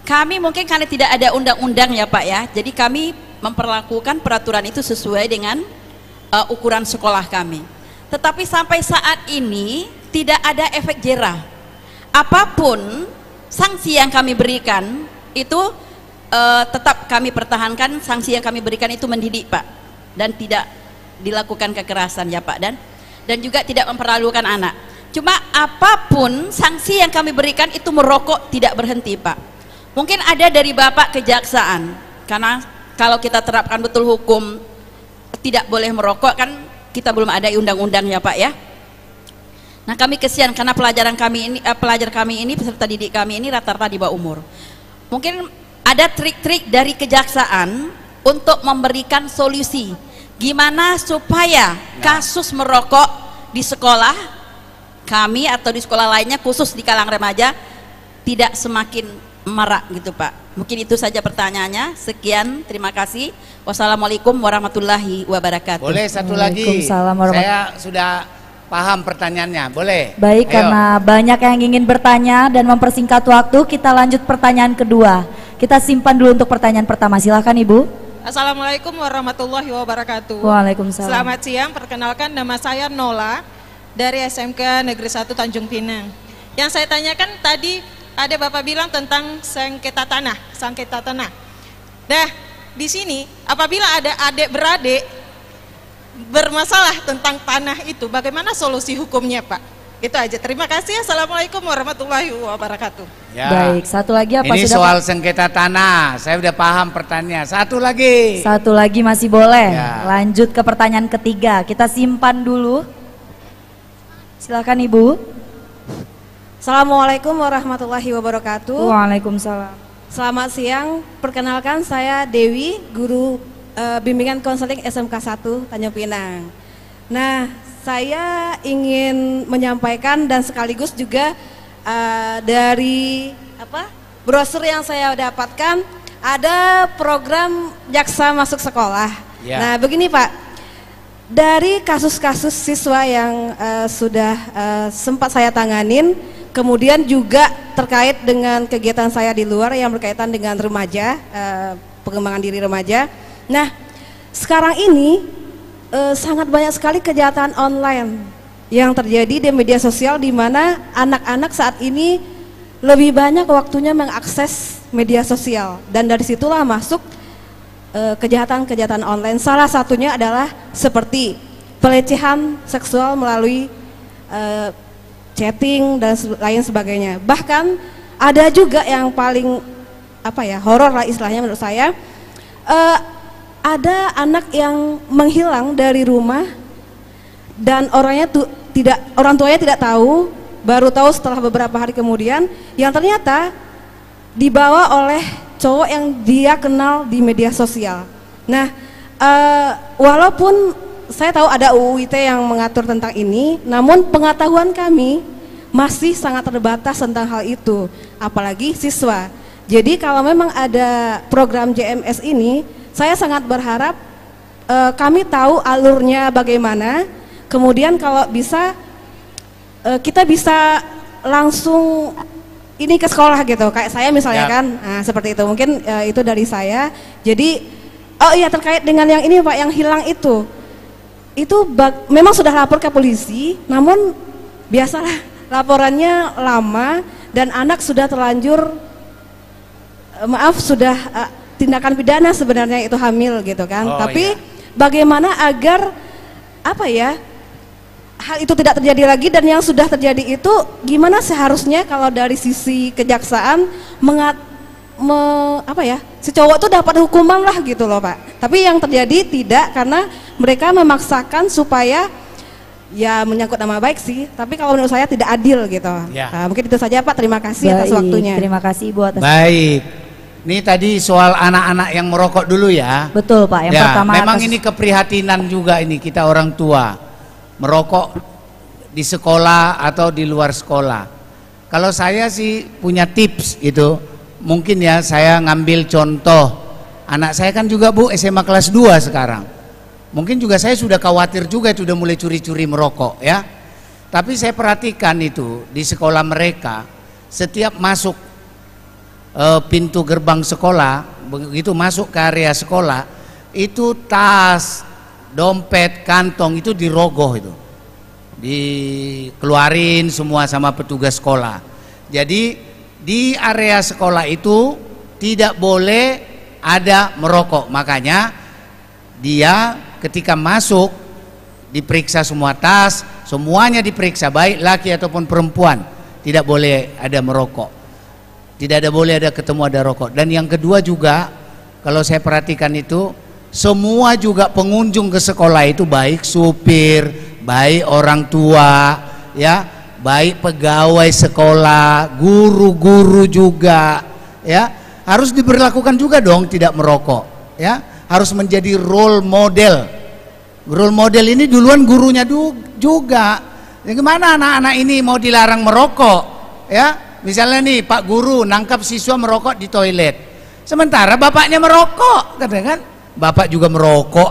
kami mungkin karena tidak ada undang-undang ya Pak ya, jadi kami memperlakukan peraturan itu sesuai dengan ukuran sekolah kami. Tetapi sampai saat ini tidak ada efek jerah. Apapun sanksi yang kami berikan itu tetap kami pertahankan. Sanksi yang kami berikan itu mendidik Pak, dan tidak dilakukan kekerasan ya Pak, dan juga tidak memperlakukan anak. Cuma apapun sanksi yang kami berikan itu merokok tidak berhenti Pak. Mungkin ada dari Bapak kejaksaan, karena kalau kita terapkan betul hukum tidak boleh merokok kan kita belum ada undang-undang ya Pak ya. Nah, kami kesian karena pelajar kami ini peserta didik kami ini rata-rata di bawah umur. Mungkin ada trik-trik dari kejaksaan untuk memberikan solusi gimana supaya kasus merokok di sekolah kami atau di sekolah lainnya khusus di kalangan remaja tidak semakin marak gitu Pak. Mungkin itu saja pertanyaannya. Sekian, terima kasih. Wassalamualaikum warahmatullahi wabarakatuh. Boleh satu lagi? Waalaikumsalam warahmatullahi- Saya sudah paham pertanyaannya, boleh? Baik, Ayo. karena banyak yang ingin bertanya dan mempersingkat waktu, kita lanjut pertanyaan kedua. Kita simpan dulu untuk pertanyaan pertama. Silakan Ibu. Assalamualaikum warahmatullahi wabarakatuh. Waalaikumsalam. Selamat siang, perkenalkan nama saya Nola dari SMK Negeri 1 Tanjung Pinang. Yang saya tanyakan tadi ada Bapak bilang tentang sengketa tanah. Nah, di sini apabila ada adik-beradik bermasalah tentang tanah itu, bagaimana solusi hukumnya Pak? Itu aja. Terima kasih. Assalamualaikum warahmatullahi wabarakatuh. Ya. Baik, satu lagi apa ini sudah soal Pak? sengketa tanah. Saya udah paham pertanyaan. Satu lagi. Satu lagi masih boleh. Ya. Lanjut ke pertanyaan ketiga. Kita simpan dulu. Silakan Ibu. Assalamualaikum warahmatullahi wabarakatuh. Waalaikumsalam. Selamat siang, perkenalkan saya Dewi, guru bimbingan konseling SMK 1 Tanjung Pinang. Nah, saya ingin menyampaikan dan sekaligus juga dari brosur yang saya dapatkan ada program jaksa masuk sekolah. Ya. Nah, begini Pak, dari kasus-kasus siswa yang sudah sempat saya tanganin, kemudian juga terkait dengan kegiatan saya di luar yang berkaitan dengan remaja, pengembangan diri remaja. Nah, sekarang ini sangat banyak sekali kejahatan online yang terjadi di media sosial, di mana anak-anak saat ini lebih banyak waktunya mengakses media sosial, dan dari situlah masuk kejahatan-kejahatan online. Salah satunya adalah seperti pelecehan seksual melalui chatting dan lain sebagainya. Bahkan ada juga yang paling horor lah istilahnya menurut saya, ada anak yang menghilang dari rumah dan orang tuanya tidak tahu, baru tahu setelah beberapa hari kemudian, yang ternyata dibawa oleh cowok yang dia kenal di media sosial. Nah, walaupun saya tahu ada UU ITE yang mengatur tentang ini, namun pengetahuan kami masih sangat terbatas tentang hal itu, apalagi siswa. Jadi kalau memang ada program JMS ini, saya sangat berharap kami tahu alurnya bagaimana, kemudian kalau bisa kita bisa langsung ini ke sekolah gitu, kayak saya misalnya kan, nah, seperti itu. Mungkin itu dari saya. Jadi, oh iya, terkait dengan yang ini Pak, yang hilang itu memang sudah lapor ke polisi, namun biasalah laporannya lama dan anak sudah terlanjur sudah tindakan pidana sebenarnya itu hamil gitu kan. Tapi bagaimana agar hal itu tidak terjadi lagi, dan yang sudah terjadi itu gimana seharusnya kalau dari sisi kejaksaan si cowok tuh dapat hukuman lah gitu loh Pak. Tapi yang terjadi tidak, karena mereka memaksakan supaya ya menyangkut nama baik sih, tapi kalau menurut saya tidak adil gitu. Ya. Nah, mungkin itu saja Pak, terima kasih atas waktunya. Terima kasih Ibu atas. Baik. Ini tadi soal anak-anak yang merokok dulu ya. Betul Pak, yang pertama memang ini keprihatinan juga ini kita orang tua merokok di sekolah atau di luar sekolah. Kalau saya sih punya tips gitu, mungkin ya saya ngambil contoh, anak saya kan juga Bu SMA kelas 2 sekarang. Mungkin juga saya sudah khawatir juga itu udah mulai curi-curi merokok ya. Tapi saya perhatikan itu di sekolah mereka, setiap masuk pintu gerbang sekolah, begitu masuk ke area sekolah, itu tas, dompet, kantong itu dirogoh itu, dikeluarin semua sama petugas sekolah. Jadi di area sekolah itu tidak boleh ada merokok. Makanya dia ketika masuk diperiksa semua tas, semuanya diperiksa, baik laki ataupun perempuan, tidak boleh ada merokok. Tidak boleh ada ketemu ada rokok. Dan yang kedua juga, kalau saya perhatikan itu, semua juga pengunjung ke sekolah itu, baik supir, baik orang tua, ya, baik pegawai sekolah, guru-guru juga, ya, harus diberlakukan juga dong tidak merokok, ya, harus menjadi role model. Role model ini duluan gurunya juga. Ya, gimana anak-anak ini mau dilarang merokok, ya? Misalnya nih Pak Guru nangkap siswa merokok di toilet, sementara bapaknya merokok, katanya kan, bapak juga merokok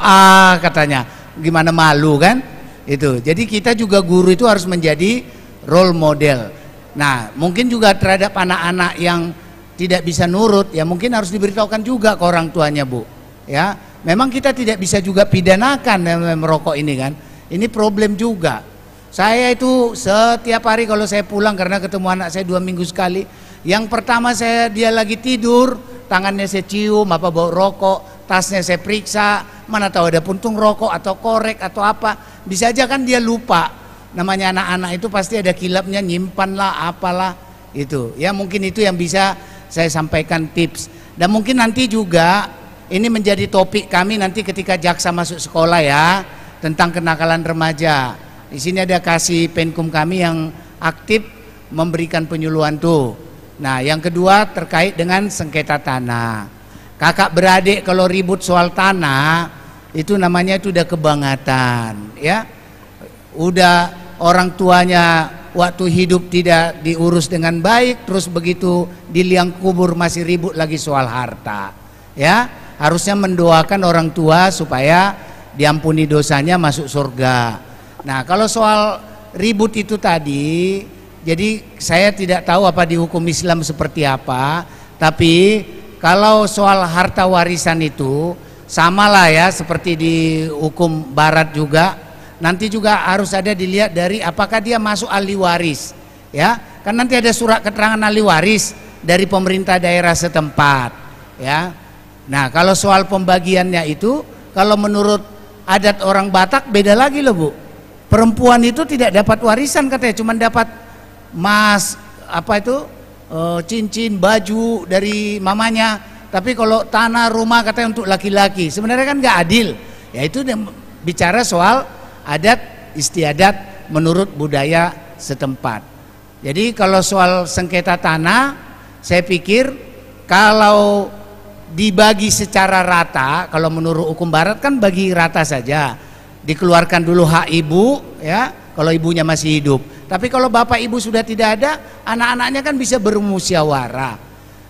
katanya, gimana malu kan? Itu. Jadi kita juga guru itu harus menjadi role model. Nah, mungkin juga terhadap anak-anak yang tidak bisa nurut, ya mungkin harus diberitahukan juga ke orang tuanya Bu. Ya, memang kita tidak bisa juga pidanakan yang merokok ini kan. Ini problem juga. Saya itu setiap hari kalau saya pulang, karena ketemu anak saya 2 minggu sekali, yang pertama dia lagi tidur, tangannya saya cium bau rokok, tasnya saya periksa, mana tahu ada puntung rokok atau korek atau apa. Bisa aja kan dia lupa. Namanya anak-anak itu pasti ada kilapnya, nyimpan lah, apalah itu. Ya mungkin itu yang bisa saya sampaikan tips. Dan mungkin nanti juga ini menjadi topik kami nanti ketika jaksa masuk sekolah ya, tentang kenakalan remaja. Di sini ada kasih penkum kami yang aktif memberikan penyuluhan tuh. Nah, yang kedua terkait dengan sengketa tanah. Kakak beradik kalau ribut soal tanah itu namanya itu udah kebangatan, ya. Udah orang tuanya waktu hidup tidak diurus dengan baik, terus begitu di liang kubur masih ribut lagi soal harta. Ya, harusnya mendoakan orang tua supaya diampuni dosanya masuk surga. Nah, kalau soal ribut itu tadi, jadi saya tidak tahu apa di hukum Islam seperti apa, tapi kalau soal harta warisan itu samalah ya seperti di hukum barat juga. Nanti juga harus ada dilihat dari apakah dia masuk ahli waris, ya. Kan nanti ada surat keterangan ahli waris dari pemerintah daerah setempat, ya. Nah, kalau soal pembagiannya itu, kalau menurut adat orang Batak beda lagi loh, Bu. Perempuan itu tidak dapat warisan katanya, cuma dapat emas, apa itu, cincin, baju dari mamanya. Tapi kalau tanah, rumah katanya untuk laki-laki. Sebenarnya kan nggak adil. Ya itu bicara soal adat istiadat menurut budaya setempat. Jadi kalau soal sengketa tanah, saya pikir kalau dibagi secara rata, kalau menurut hukum barat kan bagi rata saja. Dikeluarkan dulu hak ibu, ya, kalau ibunya masih hidup. Tapi kalau bapak ibu sudah tidak ada, anak-anaknya kan bisa bermusyawarah.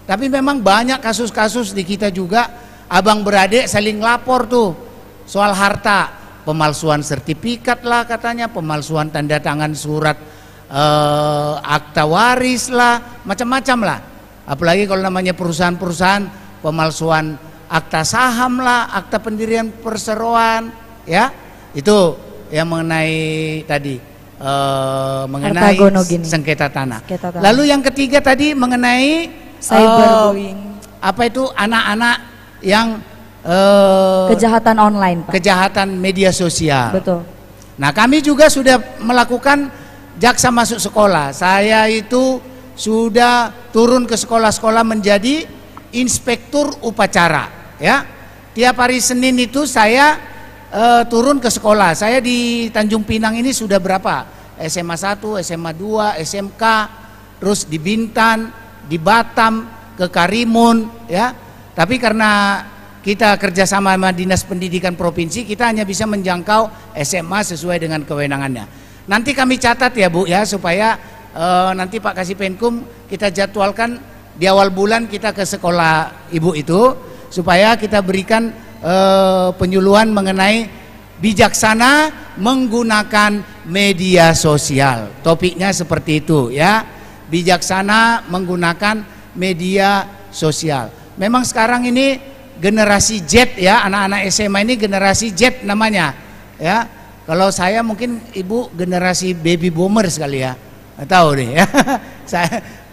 Tapi memang banyak kasus-kasus di kita juga, abang beradik saling lapor tuh soal harta. Pemalsuan sertifikat lah katanya, pemalsuan tanda tangan surat akta waris lah, macam-macam lah. Apalagi kalau namanya perusahaan-perusahaan, pemalsuan akta saham lah, akta pendirian perseroan, ya. Itu yang mengenai tadi mengenai sengketa tanah. Lalu yang ketiga tadi mengenai cyberbullying. Apa itu anak-anak yang kejahatan online, Pak. Kejahatan media sosial. Betul. Nah, kami juga sudah melakukan jaksa masuk sekolah. Saya itu sudah turun ke sekolah-sekolah menjadi inspektur upacara, ya. Tiap hari Senin itu saya turun ke sekolah. Saya di Tanjung Pinang ini sudah berapa? SMA 1, SMA 2, SMK, terus di Bintan, di Batam, ke Karimun, ya. Tapi karena kita kerjasama sama Dinas Pendidikan Provinsi, kita hanya bisa menjangkau SMA sesuai dengan kewenangannya. Nanti kami catat ya Bu ya, supaya nanti Pak Kasih Penkum kita jadwalkan di awal bulan kita ke sekolah Ibu itu, supaya kita berikan penyuluhan mengenai bijaksana menggunakan media sosial. Topiknya seperti itu ya, bijaksana menggunakan media sosial. Memang sekarang ini generasi Z ya, anak-anak SMA ini generasi Z namanya ya. Kalau saya mungkin Ibu generasi baby boomer sekali ya, nggak tahu deh ya.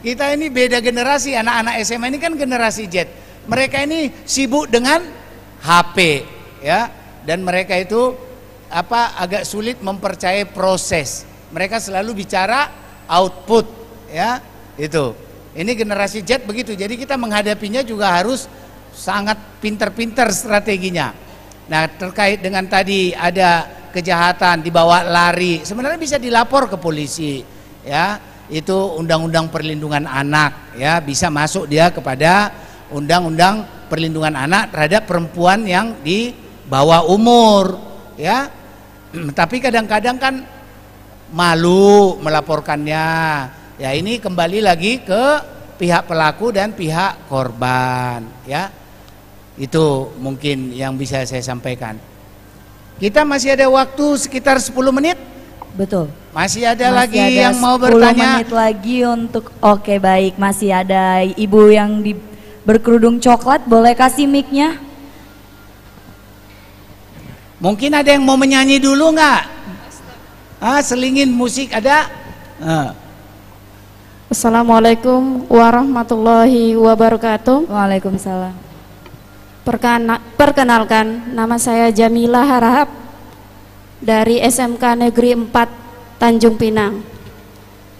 Kita ini beda generasi, anak-anak SMA ini kan generasi Z. Mereka ini sibuk dengan HP ya, dan mereka itu agak sulit mempercayai proses. Mereka selalu bicara output ya, itu. Ini generasi Z begitu. Jadi kita menghadapinya juga harus sangat pintar-pintar strateginya. Nah, terkait dengan tadi ada kejahatan dibawa lari, sebenarnya bisa dilapor ke polisi ya. Itu undang-undang perlindungan anak ya, bisa masuk dia kepada undang-undang perlindungan anak terhadap perempuan yang di bawah umur ya. Tapi kadang-kadang kan malu melaporkannya. Ya, ini kembali lagi ke pihak pelaku dan pihak korban ya. Itu mungkin yang bisa saya sampaikan. Kita masih ada waktu sekitar 10 menit. Betul. Masih ada lagi yang mau bertanya. 10 menit lagi untuk, oke baik. Masih ada ibu yang berkerudung coklat, boleh kasih mic-nya? Mungkin ada yang mau menyanyi dulu nggak? Selingin musik ada? Assalamualaikum warahmatullahi wabarakatuh. Waalaikumsalam. Perkenalkan, nama saya Jamila Harahap dari SMK Negeri 4 Tanjung Pinang.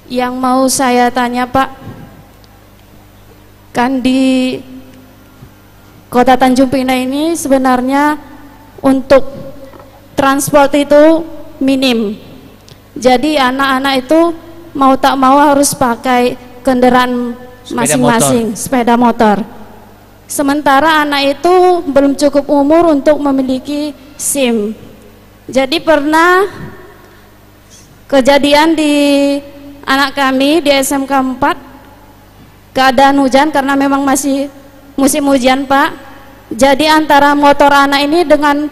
Yang mau saya tanya Pak, kan di Kota Tanjung Pinang ini sebenarnya untuk transport itu minim. Jadi anak-anak itu mau tak mau harus pakai kendaraan masing-masing, sepeda motor. Sementara anak itu belum cukup umur untuk memiliki SIM. Jadi pernah kejadian di anak kami di SMK 4, keadaan hujan karena memang masih musim hujan Pak. Jadi antara motor anak ini dengan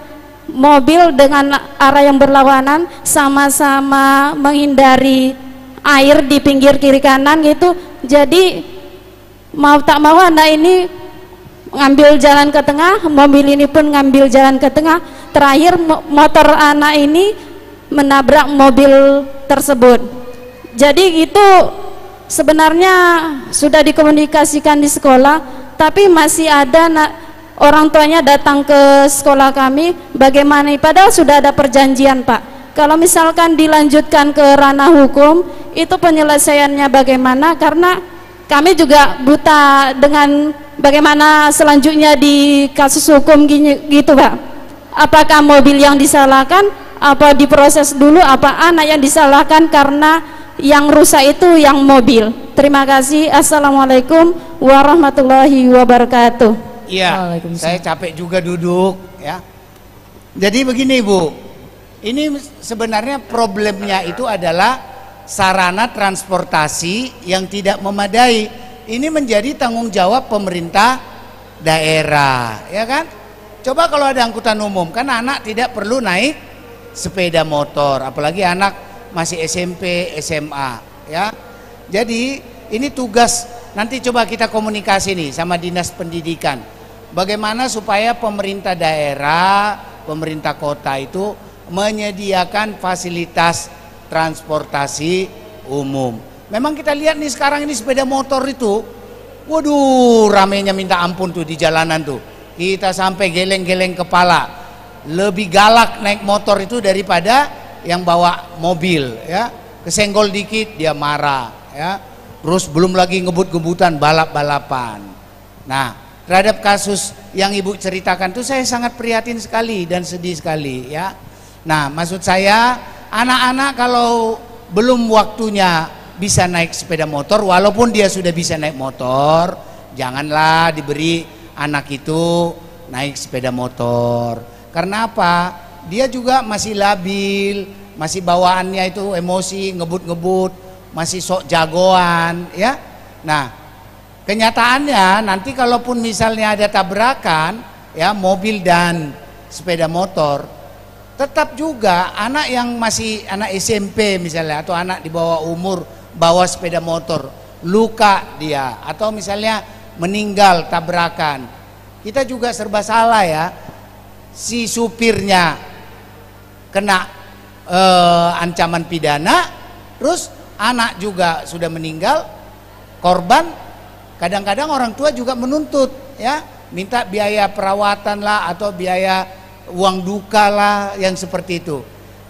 mobil dengan arah yang berlawanan, sama-sama menghindari air di pinggir kiri kanan gitu. Jadi mau tak mau anak ini ngambil jalan ke tengah, mobil ini pun ngambil jalan ke tengah. Terakhir motor anak ini menabrak mobil tersebut. Jadi itu sebenarnya sudah dikomunikasikan di sekolah, tapi masih ada orang tuanya datang ke sekolah kami. Bagaimana? Padahal sudah ada perjanjian Pak. Kalau misalkan dilanjutkan ke ranah hukum, itu penyelesaiannya bagaimana? Karena kami juga buta dengan bagaimana selanjutnya di kasus hukum gitu Pak. Apakah mobil yang disalahkan, apa diproses dulu, apa anak yang disalahkan karena yang rusak itu yang mobil. Terima kasih. Assalamualaikum warahmatullahi wabarakatuh. Iya, saya capek juga duduk ya. Jadi begini Bu, ini sebenarnya problemnya itu adalah sarana transportasi yang tidak memadai. Ini menjadi tanggung jawab pemerintah daerah, ya kan? Coba kalau ada angkutan umum, kan anak tidak perlu naik sepeda motor, apalagi anak masih SMP, SMA, ya. Jadi ini tugas, nanti coba kita komunikasi nih sama Dinas Pendidikan. Bagaimana supaya pemerintah daerah, pemerintah kota itu menyediakan fasilitas transportasi umum. Memang kita lihat nih sekarang ini sepeda motor itu, waduh ramenya minta ampun tuh di jalanan tuh. Kita sampai geleng-geleng kepala. Lebih galak naik motor itu daripada yang bawa mobil ya. Kesenggol dikit dia marah ya. Terus belum lagi ngebut-ngebutan, balap-balapan. Nah, terhadap kasus yang Ibu ceritakan tuh saya sangat prihatin sekali dan sedih sekali ya. Nah, maksud saya anak-anak kalau belum waktunya bisa naik sepeda motor, walaupun dia sudah bisa naik motor, janganlah diberi anak itu naik sepeda motor. Karena apa? Dia juga masih labil, masih bawaannya itu emosi, ngebut-ngebut, masih sok jagoan ya. Nah, kenyataannya nanti kalaupun misalnya ada tabrakan ya mobil dan sepeda motor, tetap juga anak yang masih anak SMP misalnya atau anak di bawah umur bawa sepeda motor, luka dia atau misalnya meninggal tabrakan, kita juga serba salah ya. Si supirnya kena ancaman pidana, terus anak juga sudah meninggal, korban. Kadang-kadang orang tua juga menuntut ya, minta biaya perawatan lah atau biaya uang duka lah yang seperti itu.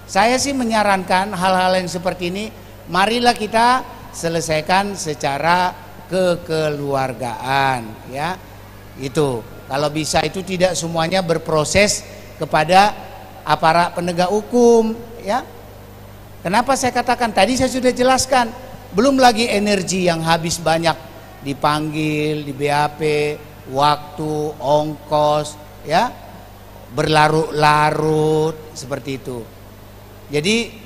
Saya sih menyarankan hal-hal yang seperti ini marilah kita selesaikan secara kekeluargaan ya. Itu kalau bisa itu tidak semuanya berproses kepada aparat penegak hukum ya. Kenapa saya katakan tadi saya sudah jelaskan, belum lagi energi yang habis banyak dipanggil, di BAP, waktu, ongkos ya, berlarut-larut seperti itu. Jadi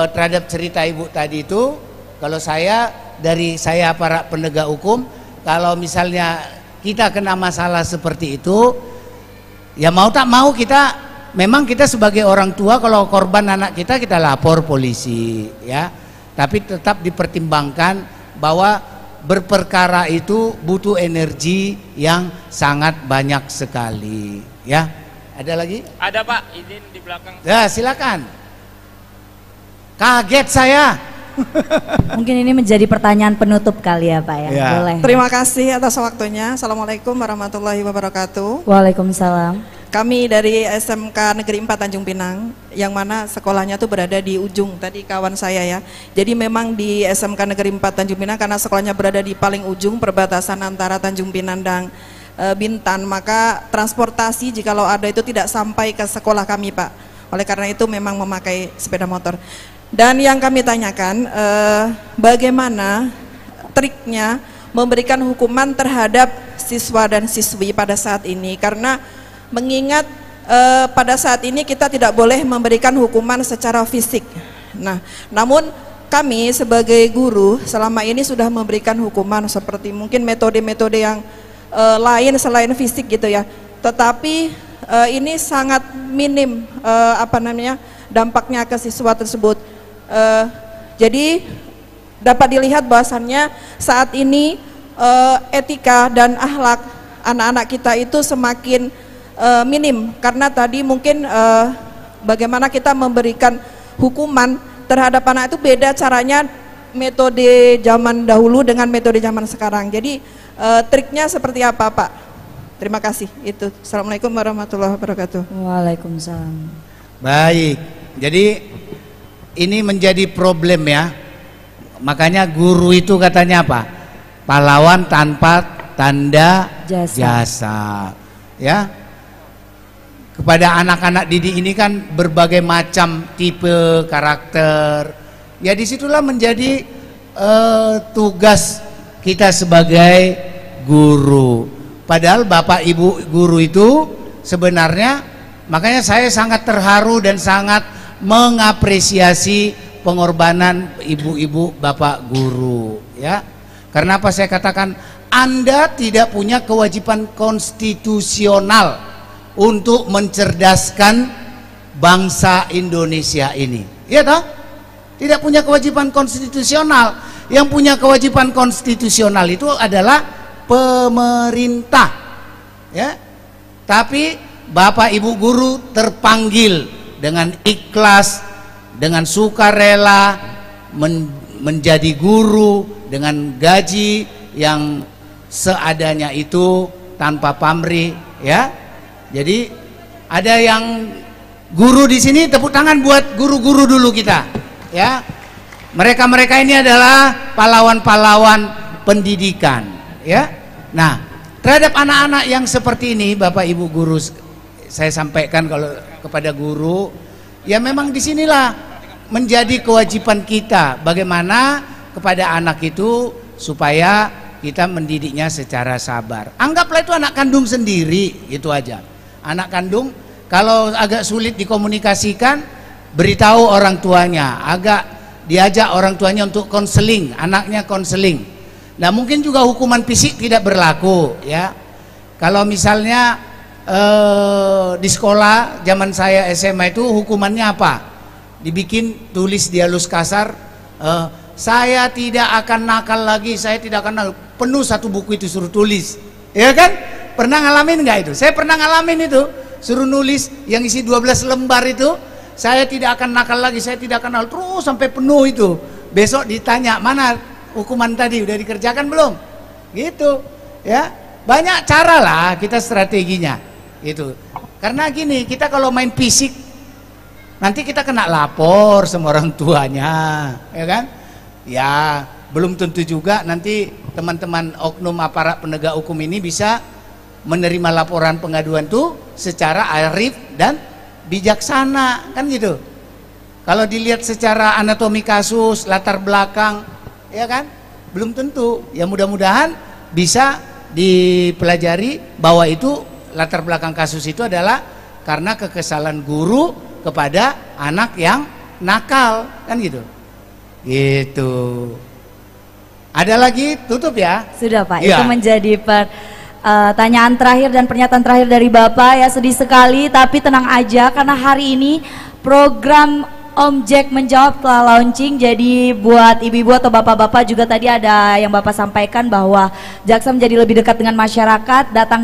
terhadap cerita Ibu tadi itu, kalau saya dari saya para penegak hukum, kalau misalnya kita kena masalah seperti itu, ya mau tak mau kita, memang kita sebagai orang tua kalau korban anak kita lapor polisi ya, tapi tetap dipertimbangkan bahwa berperkara itu butuh energi yang sangat banyak sekali ya. Ada lagi? Ada Pak, izin di belakang. Ya silakan. Kaget saya. Mungkin ini menjadi pertanyaan penutup kali ya Pak ya. Ya. Boleh. Terima kasih atas waktunya. Assalamualaikum warahmatullahi wabarakatuh. Waalaikumsalam. Kami dari SMK Negeri 4 Tanjung Pinang, yang mana sekolahnya tuh berada di ujung, tadi kawan saya ya. Jadi memang di SMK Negeri 4 Tanjung Pinang, karena sekolahnya berada di paling ujung perbatasan antara Tanjung Pinang dan Bintan, maka transportasi jikalau ada itu tidak sampai ke sekolah kami Pak. Oleh karena itu memang memakai sepeda motor. Dan yang kami tanyakan, bagaimana triknya memberikan hukuman terhadap siswa dan siswi pada saat ini, karena mengingat pada saat ini kita tidak boleh memberikan hukuman secara fisik. Nah, namun kami sebagai guru selama ini sudah memberikan hukuman seperti mungkin metode-metode yang lain selain fisik gitu ya. Tetapi ini sangat minim dampaknya ke siswa tersebut. Jadi dapat dilihat bahwasannya saat ini etika dan akhlak anak-anak kita itu semakin minim, karena tadi mungkin bagaimana kita memberikan hukuman terhadap anak itu beda caranya, metode zaman dahulu dengan metode zaman sekarang. Jadi triknya seperti apa Pak? Terima kasih. Itu. Assalamualaikum warahmatullahi wabarakatuh. Waalaikumsalam. Baik, jadi ini menjadi problem ya. Makanya guru itu katanya apa? Pahlawan tanpa tanda jasa. Ya. Kepada anak-anak didik ini kan berbagai macam tipe karakter. Ya disitulah menjadi tugas kita sebagai guru. Padahal Bapak Ibu guru itu sebenarnya, makanya saya sangat terharu dan sangat mengapresiasi pengorbanan ibu-ibu bapak guru ya. Karena apa saya katakan, Anda tidak punya kewajiban konstitusional untuk mencerdaskan bangsa Indonesia ini. Iya toh? Tidak punya kewajiban konstitusional. Yang punya kewajiban konstitusional itu adalah pemerintah. Ya. Tapi Bapak Ibu guru terpanggil dengan ikhlas, dengan sukarela menjadi guru dengan gaji yang seadanya itu tanpa pamrih ya. Jadi ada yang guru di sini, tepuk tangan buat guru-guru dulu kita ya. Mereka-mereka ini adalah pahlawan-pahlawan pendidikan ya. Nah, terhadap anak-anak yang seperti ini Bapak Ibu guru, saya sampaikan kalau kepada guru, ya memang disinilah menjadi kewajiban kita bagaimana kepada anak itu supaya kita mendidiknya secara sabar. Anggaplah itu anak kandung sendiri, itu aja. Anak kandung kalau agak sulit dikomunikasikan, beritahu orang tuanya, agak diajak orang tuanya untuk konseling, anaknya konseling. Nah mungkin juga hukuman fisik tidak berlaku ya. Kalau misalnya di sekolah zaman saya SMA itu hukumannya apa? Dibikin tulis di halus kasar, saya tidak akan nakal lagi, saya tidak akan nakal. Penuh satu buku itu suruh tulis, ya kan? Pernah ngalamin nggak itu? Saya pernah ngalamin itu, suruh nulis yang isi 12 lembar itu, saya tidak akan nakal lagi, saya tidak akan nakal, terus sampai penuh itu. Besok ditanya, mana hukuman tadi, udah dikerjakan belum? Gitu, ya. Banyak cara lah kita strateginya. Itu karena gini, kita kalau main fisik nanti kita kena lapor sama orang tuanya, ya kan? Ya belum tentu juga nanti teman-teman oknum aparat penegak hukum ini bisa menerima laporan pengaduan tuh secara arif dan bijaksana, kan gitu. Kalau dilihat secara anatomi kasus, latar belakang, ya kan? Belum tentu. Ya mudah-mudahan bisa dipelajari bahwa itu latar belakang kasus itu adalah karena kekesalan guru kepada anak yang nakal, kan gitu. Gitu. Ada lagi, tutup ya? Sudah Pak, ya. Itu menjadi pertanyaan terakhir dan pernyataan terakhir dari Bapak ya. Sedih sekali tapi tenang aja karena hari ini program Om Jack menjawab telah launching. Jadi buat ibu-ibu atau bapak-bapak juga tadi ada yang Bapak sampaikan bahwa Jaksa menjadi lebih dekat dengan masyarakat, datang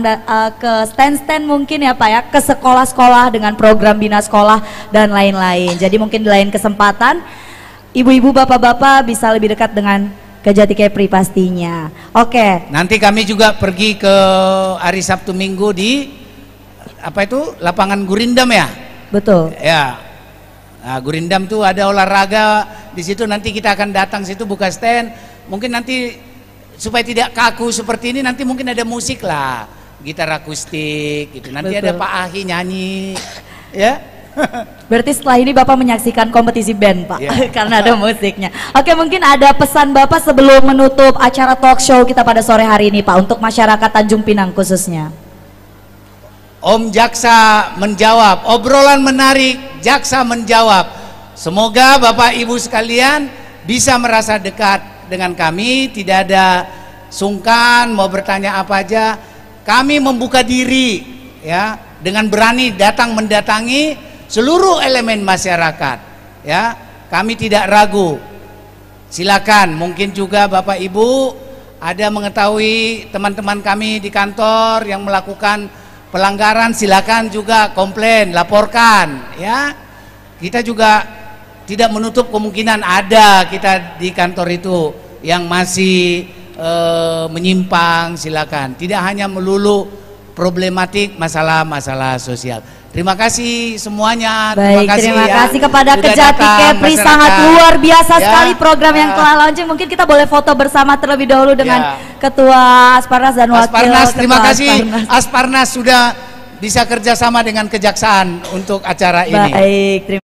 ke stand-stand mungkin ya Pak ya, ke sekolah-sekolah dengan program bina sekolah dan lain-lain. Jadi mungkin di lain kesempatan ibu-ibu, bapak-bapak bisa lebih dekat dengan Kejati Kepri pastinya. Oke. Nanti kami juga pergi ke hari Sabtu Minggu di apa itu lapangan Gurindam ya? Betul. Ya. Nah, Gurindam tuh ada olahraga di situ, nanti kita akan datang situ buka stand. Mungkin nanti supaya tidak kaku seperti ini, nanti mungkin ada musik lah, gitar akustik gitu. Nanti Betul. ada Pak Ahi nyanyi, ya. Berarti setelah ini Bapak menyaksikan kompetisi band, Pak, Ya. karena ada musiknya. Oke, mungkin ada pesan Bapak sebelum menutup acara talk show kita pada sore hari ini, Pak, untuk masyarakat Tanjung Pinang khususnya. Om Jaksa menjawab, obrolan menarik, Jaksa menjawab. Semoga Bapak Ibu sekalian bisa merasa dekat dengan kami, tidak ada sungkan mau bertanya apa aja. Kami membuka diri ya, dengan berani datang mendatangi seluruh elemen masyarakat ya. Kami tidak ragu. Silakan, mungkin juga Bapak Ibu ada mengetahui teman-teman kami di kantor yang melakukan pelanggaran, silakan juga komplain, laporkan ya. Kita juga tidak menutup kemungkinan ada kita di kantor itu yang masih menyimpang, silakan. Tidak hanya melulu problematik masalah-masalah sosial. Terima kasih semuanya. Baik, terima kasih kepada Sudah Kejati datang, Kepri, masyarakat. sangat luar biasa Ya. sekali program yang telah launching. Mungkin kita boleh foto bersama terlebih dahulu dengan Ya. Ketua Asparnas dan Wakil Asparnas, terima Ketua kasih Asparnas. Asparnas sudah bisa kerjasama dengan Kejaksaan untuk acara ini. Baik, terima